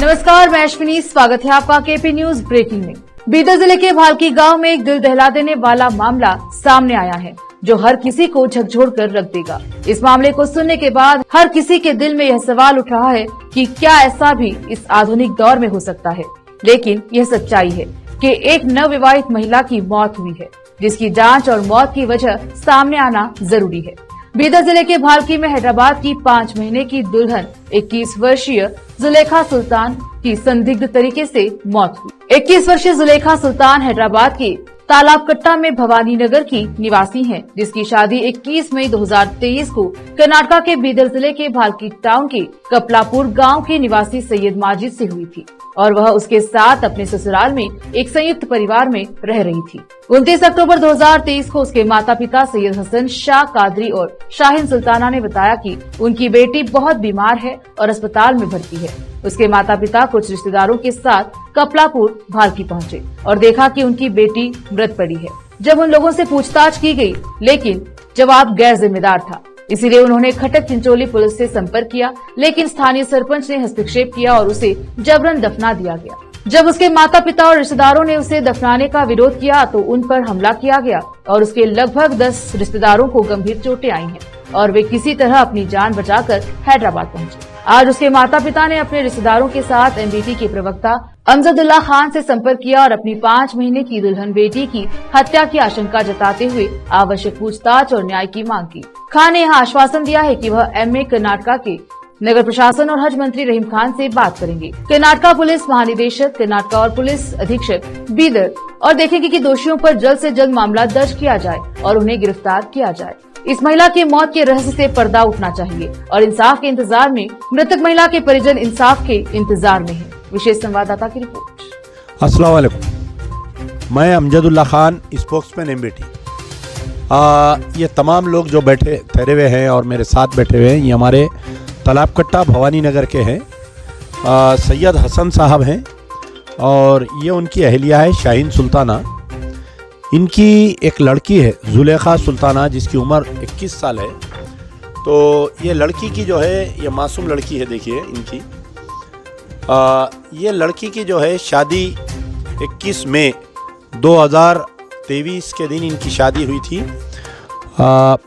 नमस्कार, मैं अश्विनी। स्वागत है आपका केपी न्यूज ब्रेकिंग में। बीदर जिले के भालकी गांव में एक दिल दहला देने वाला मामला सामने आया है, जो हर किसी को झकझोर कर रख देगा। इस मामले को सुनने के बाद हर किसी के दिल में यह सवाल उठ रहा है कि क्या ऐसा भी इस आधुनिक दौर में हो सकता है। लेकिन यह सच्चाई है कि एक नवविवाहित महिला की मौत हुई है, जिसकी जांच और मौत की वजह सामने आना जरूरी है। बीदर जिले के भालकी में हैदराबाद की 5 महीने की दुल्हन 21 वर्षीय जुलेखा सुल्तान की संदिग्ध तरीके से मौत हुई। 21 वर्षीय जुलेखा सुल्तान हैदराबाद के तालाबकट्टा में भवानी नगर की निवासी हैं, जिसकी शादी 21 मई 2023 को कर्नाटक के बीदर जिले के भालकी टाउन के कपलापुर गांव के निवासी सैयद माजिद से हुई थी और वह उसके साथ अपने ससुराल में एक संयुक्त परिवार में रह रही थी। 29 अक्टूबर 2023 को उसके माता पिता सैयद हसन शाह कादरी और शाहीन सुल्ताना ने बताया कि उनकी बेटी बहुत बीमार है और अस्पताल में भर्ती है। उसके माता पिता कुछ रिश्तेदारों के साथ कपलापुर भालकी पहुंचे और देखा कि उनकी बेटी मृत पड़ी है। जब उन लोगों से पूछताछ की गई, लेकिन जवाब गैर जिम्मेदार था। इसीलिए उन्होंने खटक चिंचोली पुलिस से संपर्क किया, लेकिन स्थानीय सरपंच ने हस्तक्षेप किया और उसे जबरन दफना दिया गया। जब उसके माता पिता और रिश्तेदारों ने उसे दफनाने का विरोध किया तो उन पर हमला किया गया और उसके लगभग 10 रिश्तेदारों को गंभीर चोटें आई हैं और वे किसी तरह अपनी जान बचाकर हैदराबाद पहुंचे। आज उसके माता पिता ने अपने रिश्तेदारों के साथ एमबीटी के प्रवक्ता अमजदुल्ला खान से संपर्क किया और अपनी 5 महीने की दुल्हन बेटी की हत्या की आशंका जताते हुए आवश्यक पूछताछ और न्याय की मांग की। खान ने यह आश्वासन दिया है कि वह एमए कर्नाटक के नगर प्रशासन और हज मंत्री रहीम खान से बात करेंगे। कर्नाटक पुलिस महानिदेशक कर्नाटक और पुलिस अधीक्षक बीदर और देखेंगे कि दोषियों पर जल्द से जल्द मामला दर्ज किया जाए और उन्हें गिरफ्तार किया जाए। इस महिला की मौत के रहस्य से पर्दा उठना चाहिए और इंसाफ के इंतजार में मृतक महिला के परिजन इंसाफ के इंतजार में हैं। विशेष संवाददाता की रिपोर्ट। अस्सलाम वालेकुम, मैं अमजदुल्ला खान, स्पोक्समैन एमबीटी। ये तमाम लोग जो बैठे ठहरे हुए हैं और मेरे साथ बैठे हुए हैं, ये हमारे तालाबकट्टा भवानी नगर के हैं। सैयद हसन साहब हैं और ये उनकी अहलिया है शाहीन सुल्ताना। इनकी एक लड़की है जुलेखा सुल्ताना, जिसकी उम्र 21 साल है। तो ये लड़की की जो है, ये मासूम लड़की है, देखिए इनकी। ये लड़की की जो है शादी 21 मई 2023 के दिन इनकी शादी हुई थी।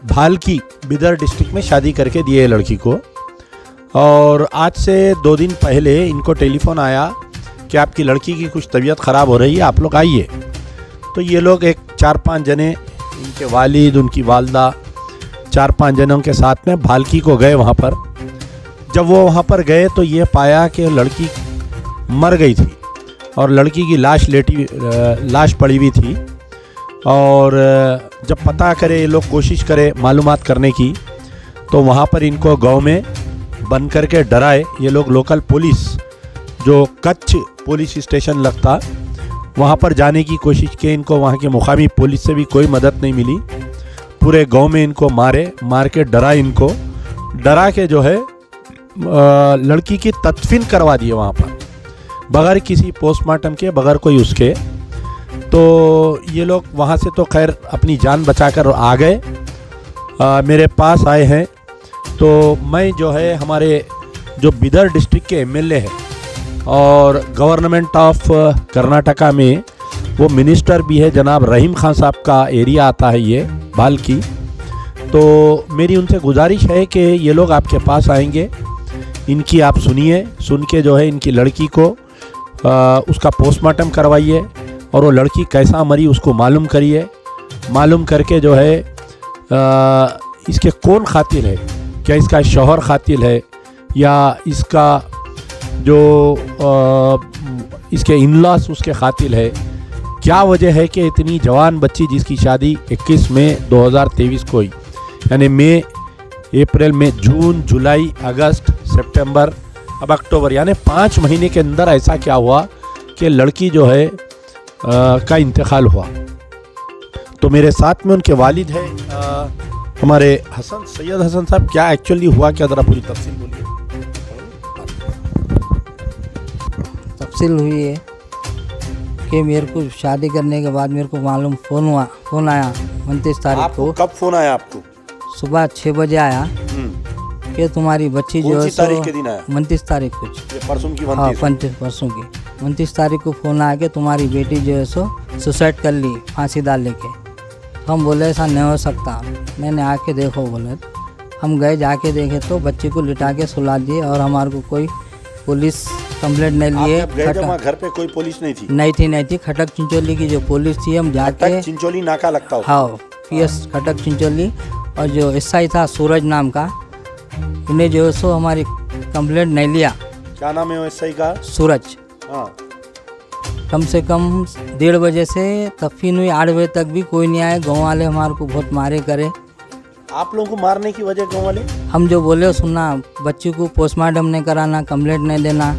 भालकी बिदर डिस्ट्रिक्ट में शादी करके दिए लड़की को। और आज से 2 दिन पहले इनको टेलीफोन आया कि आपकी लड़की की कुछ तबीयत ख़राब हो रही है, आप लोग आइए। तो ये लोग एक 4-5 जने, इनके वालिद, उनकी वालदा, 4-5 जनों के साथ में भालकी को गए वहाँ पर। जब वो वहाँ पर गए तो ये पाया कि लड़की मर गई थी और लड़की की लाश पड़ी हुई थी। और जब पता करे ये लोग, कोशिश करे मालूमात करने की, तो वहाँ पर इनको गांव में बंद करके डराए ये लोग। लोकल पुलिस, जो कच्छ पुलिस स्टेशन लगता, वहाँ पर जाने की कोशिश की। इनको वहाँ के मुकामी पुलिस से भी कोई मदद नहीं मिली। पूरे गांव में इनको मार के डरा के जो है लड़की की तदफीन करवा दिए वहाँ पर, बगैर किसी पोस्टमार्टम के, बगैर कोई उसके। तो ये लोग वहाँ से तो खैर अपनी जान बचाकर आ गए, मेरे पास आए हैं। तो मैं जो है, हमारे जो बिदर डिस्ट्रिक्ट के एमएलए हैं और गवर्नमेंट ऑफ कर्नाटका में वो मिनिस्टर भी है, जनाब रहीम खान साहब का एरिया आता है ये भालकी। तो मेरी उनसे गुजारिश है कि ये लोग आपके पास आएंगे, इनकी आप सुनिए, सुन के जो है इनकी लड़की को उसका पोस्टमार्टम करवाइए और वो लड़की कैसा मरी उसको मालूम करिए। मालूम करके जो है इसके कौन खातिल है, क्या इसका शौहर खातिल है या इसका जो इसके इन-लॉस उसके खातिल है, क्या वजह है कि इतनी जवान बच्ची जिसकी शादी 21 मई 2023 को हुई, यानी मई, अप्रैल में, जून, जुलाई, अगस्त, सितंबर, अब अक्टूबर, यानी 5 महीने के अंदर ऐसा क्या हुआ कि लड़की जो है का इंतकाल हुआ। तो मेरे साथ में उनके वालिद है हमारे सैयद हसन साहब। क्या एक्चुअली हुआ, क्या ज़रा पूरी तफसील बोलिए। तफसील हुई है कि मेरे को शादी करने के बाद मेरे को मालूम फ़ोन आया 29 तारीख को। कब फ़ोन आया आपको? सुबह 6 बजे आया कि तुम्हारी बच्ची जो कौन है सी तारीख के दिन आया? 29 तारीख कुछ, ये परसों की हाँ 29। 25 परसों की 29 तारीख को फ़ोन आया कि तुम्हारी बेटी जो है सो सुसाइड कर ली फांसी डाल लेके। हम बोले ऐसा नहीं हो सकता, मैंने आके देखो बोले। हम गए, जाके देखे तो बच्ची को लिटा के सुला दिए और हमारे को कोई पुलिस कंप्लेंट नहीं लिए। आप जब गए थे वहाँ घर पे कोई पुलिस नहीं थी? नहीं थी। खटक चिंचोली की जो पुलिस थी, हम जाके खटक चिंचोली नाका लगता हो? हाँ PS खटक चिंचोली, और जो SI था सूरज नाम का, उन्हें जो है सो हमारी कंप्लेंट नहीं लिया। क्या नाम है SI का? सूरज। हाँ। कम से कम 1:30 बजे से तफीन हुई, 8 बजे तक भी कोई नहीं आया। गाँव वाले हमारे को बहुत मारे करे। आप लोगों को मारने की वजह गाँव वाले? हम जो बोले सुनना, बच्ची को पोस्टमार्टम नहीं कराना, कंप्लेंट नहीं देना,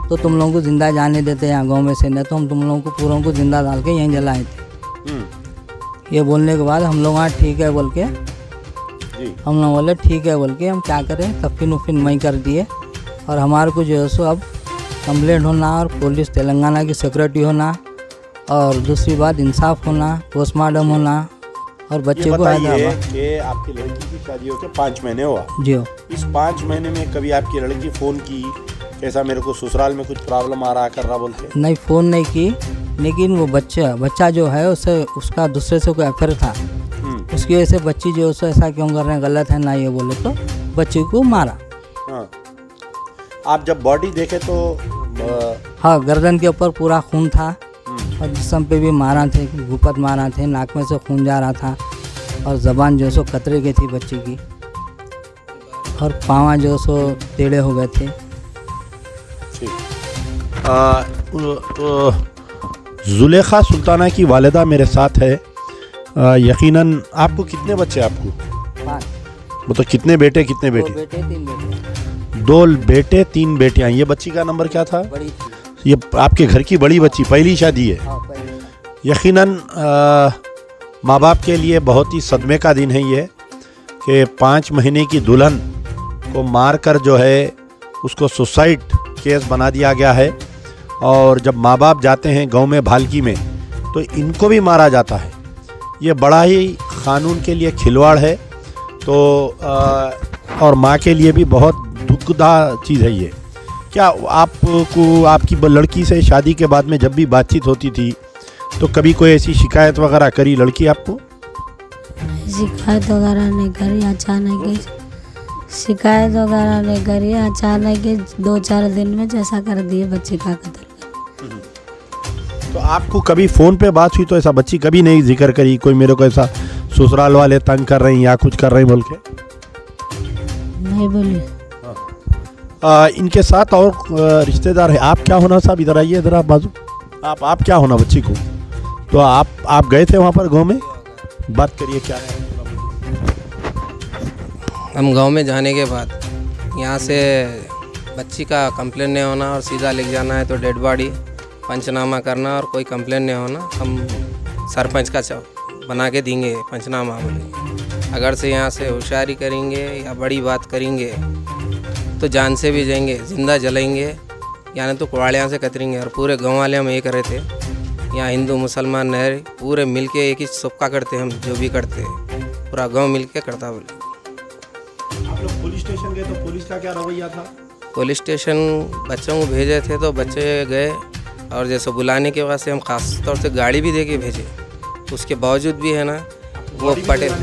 तो तुम लोगों को जिंदा जाने देते यहाँ गांव में से, नहीं तो हम तुम लोगों को पूरों को जिंदा डाल के यहीं जलाए थे। ये बोलने के बाद हम लोग हाँ ठीक है बोल के, हम लोग बोले ठीक है बोल के, हम क्या करें, तफीन उफीन मई कर दिए। और हमारे को जो है सो अब कंप्लेंट होना और पुलिस तेलंगाना की सिक्योरिटी होना, और दूसरी बात इंसाफ होना, पोस्टमार्टम होना, और बच्चे को हैदराबाद कि आपकी लड़की की शादी होकर 5 महीने हुआ जी। इस 5 महीने में कभी आपकी लड़की फ़ोन की, कैसा मेरे को ससुराल में कुछ प्रॉब्लम आ रहा कर रहा बोलते? नहीं, फ़ोन नहीं की, लेकिन वो बच्चा जो है उससे, उसका दूसरे से कोई अफेयर था, उसकी वजह से बच्ची जो है ऐसा क्यों कर रहे हैं, गलत है ना ये बोले तो बच्ची को मारा। हाँ। आप जब बॉडी देखे तो हाँ, गर्दन के ऊपर पूरा खून था और जिस्म पे भी मारा थे, गुपत मारा थे, नाक में से खून जा रहा था, और ज़बान जो सो कतरे की थी बच्ची की, और पाँव जो सो टेढ़े हो गए थे। जुलेखा सुल्ताना की वालिदा मेरे साथ है। यकीनन आपको कितने बच्चे? आपको 5। मतलब कितने बेटे कितने बेटी? 2 बेटे 3 बेटे। 2 बेटे 3 बेटियां। ये बच्ची का नंबर क्या था? बड़ी थी। ये आपके घर की बड़ी बच्ची, पहली शादी है? हाँ, पहली। यकीनन माँ बाप के लिए बहुत ही सदमे का दिन है ये कि 5 महीने की दुल्हन को मार कर जो है उसको सुसाइड केस बना दिया गया है। और जब माँ बाप जाते हैं गांव में भालकी में तो इनको भी मारा जाता है। ये बड़ा ही कानून के लिए खिलवाड़ है। तो और माँ के लिए भी बहुत दुखदा चीज़ है ये। क्या आपको आपकी लड़की से शादी के बाद में जब भी बातचीत होती थी तो कभी कोई ऐसी शिकायत वगैरह करी लड़की आपको? शिकायत वगैरह नहीं करी, अचानक ही शिकायत वगैरह नहीं करी, अचानक ही 2-4 दिन में जैसा कर दिए बच्चे का कत्ल। तो आपको कभी फ़ोन पे बात हुई तो ऐसा बच्ची कभी नहीं जिक्र करी कोई मेरे को ऐसा ससुराल वाले तंग कर रहे हैं या कुछ कर रहे हैं बोल के? नहीं बोली। इनके साथ और रिश्तेदार है। आप क्या होना साहब? इधर आइए, इधर आप बाजू। आप क्या होना बच्ची को? तो आप गए थे वहाँ पर गांव में? बात करिए क्या है। हम गांव में जाने के बाद यहाँ से बच्ची का कंप्लेन नहीं होना और सीधा लेके जाना है तो डेड बॉडी पंचनामा करना और कोई कंप्लेन नहीं होना, हम सरपंच का बना के देंगे पंचनामा बोले। अगर से यहाँ से होशियारी करेंगे या बड़ी बात करेंगे तो जान से भी जाएंगे, जिंदा जलेंगे, यानी तो कुड़ाड़ियाँ से कतरेंगे। और पूरे गांव वाले हम एक रहते, यहाँ हिंदू मुसलमान नहीं, पूरे मिलके एक ही सबका करते, हम जो भी करते पूरा गांव मिलके करता बोले। आप लोग पुलिस स्टेशन गए तो पुलिस का क्या रवैया था? पुलिस स्टेशन बच्चों को भेजे थे तो बच्चे गए, और जैसे बुलाने के वास्ते हम खास तौर से गाड़ी भी दे के भेजे, उसके बावजूद भी है ना वो पटेल